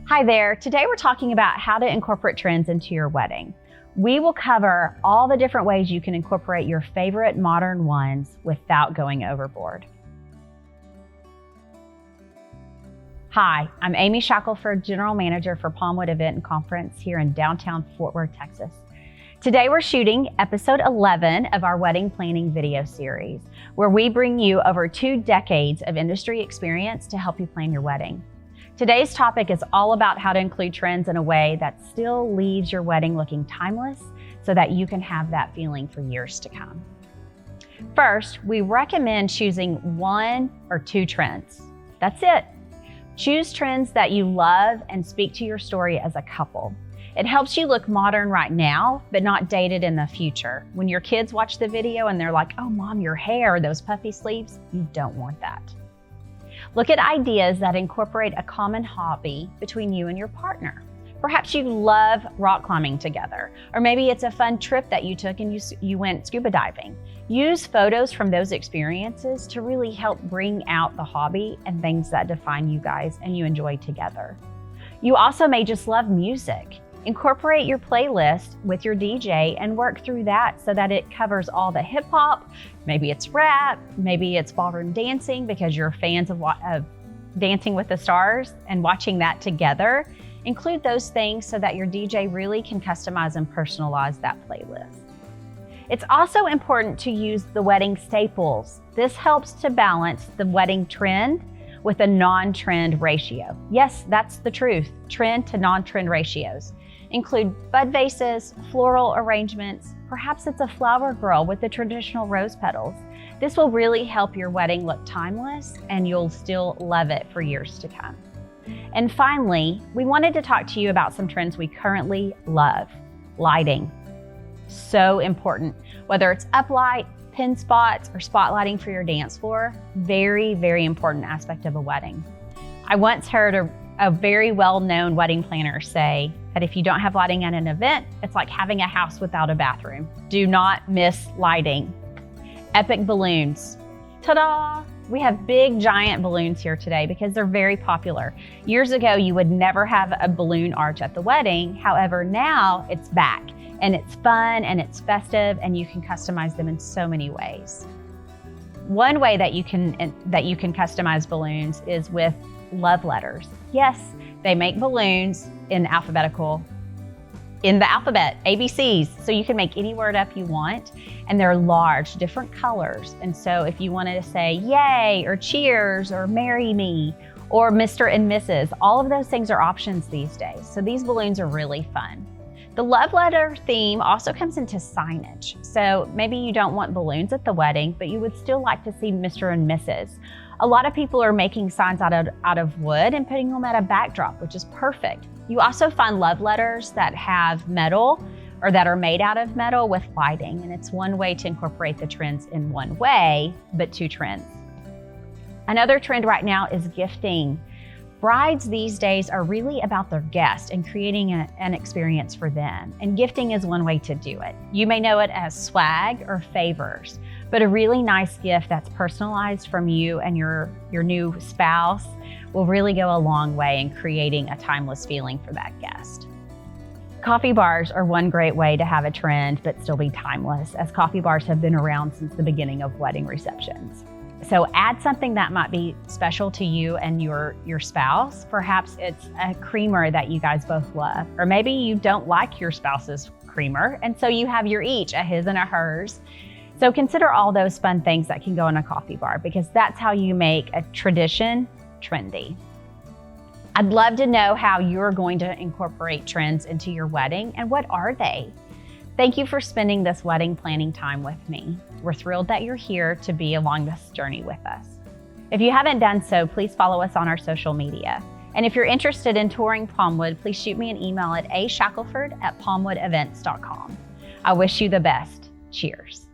Hi there. Today we're talking about how to incorporate trends into your wedding. We will cover all the different ways you can incorporate your favorite modern ones without going overboard. Hi, I'm Amy Shackelford, General Manager for PalmWood Event Conference here in downtown Fort Worth, Texas. Today we're shooting episode 11 of our wedding planning video series, where we bring you over 2 decades of industry experience to help you plan your wedding. Today's topic is all about how to include trends in a way that still leaves your wedding looking timeless so that you can have that feeling for years to come. First, we recommend choosing 1 or 2 trends. That's it. Choose trends that you love and speak to your story as a couple. It helps you look modern right now, but not dated in the future. When your kids watch the video and they're like, "Oh, Mom, your hair, those puffy sleeves," you don't want that. Look at ideas that incorporate a common hobby between you and your partner. Perhaps you love rock climbing together, or maybe it's a fun trip that you took and you went scuba diving. Use photos from those experiences to really help bring out the hobby and things that define you guys and you enjoy together. You also may just love music. Incorporate your playlist with your DJ and work through that so that it covers all the hip hop. Maybe it's rap, maybe it's ballroom dancing because you're fans of Dancing with the Stars and watching that together. Include those things so that your DJ really can customize and personalize that playlist. It's also important to use the wedding staples. This helps to balance the wedding trend with a non-trend ratio. Yes, that's the truth, trend to non-trend ratios. Include bud vases, floral arrangements, perhaps it's a flower girl with the traditional rose petals. This will really help your wedding look timeless and you'll still love it for years to come. And finally, we wanted to talk to you about some trends we currently love. Lighting, so important. Whether it's uplight, pin spots, or spotlighting for your dance floor, very, very important aspect of a wedding. I once heard a very well-known wedding planner say that if you don't have lighting at an event, it's like having a house without a bathroom. Do not miss lighting. Epic balloons. Ta-da! We have big, giant balloons here today because they're very popular. Years ago, you would never have a balloon arch at the wedding. However, now it's back and it's fun and it's festive and you can customize them in so many ways. One way that you can customize balloons is with love letters. Yes, they make balloons in the alphabet, ABCs, so you can make any word up you want, and they're large, different colors. And so if you wanted to say yay, or cheers, or marry me, or Mr. and Mrs., all of those things are options these days. So these balloons are really fun. The love letter theme also comes into signage. So maybe you don't want balloons at the wedding, but you would still like to see Mr. and Mrs. A lot of people are making signs out of wood and putting them at a backdrop, which is perfect. You also find love letters that have metal or that are made out of metal with lighting, and it's one way to incorporate the trends in one way, but 2 trends. Another trend right now is gifting. Brides these days are really about their guests and creating an experience for them, and gifting is one way to do it. You may know it as swag or favors, but a really nice gift that's personalized from you and your new spouse will really go a long way in creating a timeless feeling for that guest. Coffee bars are one great way to have a trend but still be timeless, as coffee bars have been around since the beginning of wedding receptions. So add something that might be special to you and your spouse. Perhaps it's a creamer that you guys both love, or maybe you don't like your spouse's creamer, and so you have your each, a his and a hers. So consider all those fun things that can go in a coffee bar, because that's how you make a tradition trendy. I'd love to know how you're going to incorporate trends into your wedding, and what are they? Thank you for spending this wedding planning time with me. We're thrilled that you're here to be along this journey with us. If you haven't done so, please follow us on our social media. And if you're interested in touring PalmWood, please shoot me an email at ashackelford@palmwoodevents.com. I wish you the best. Cheers.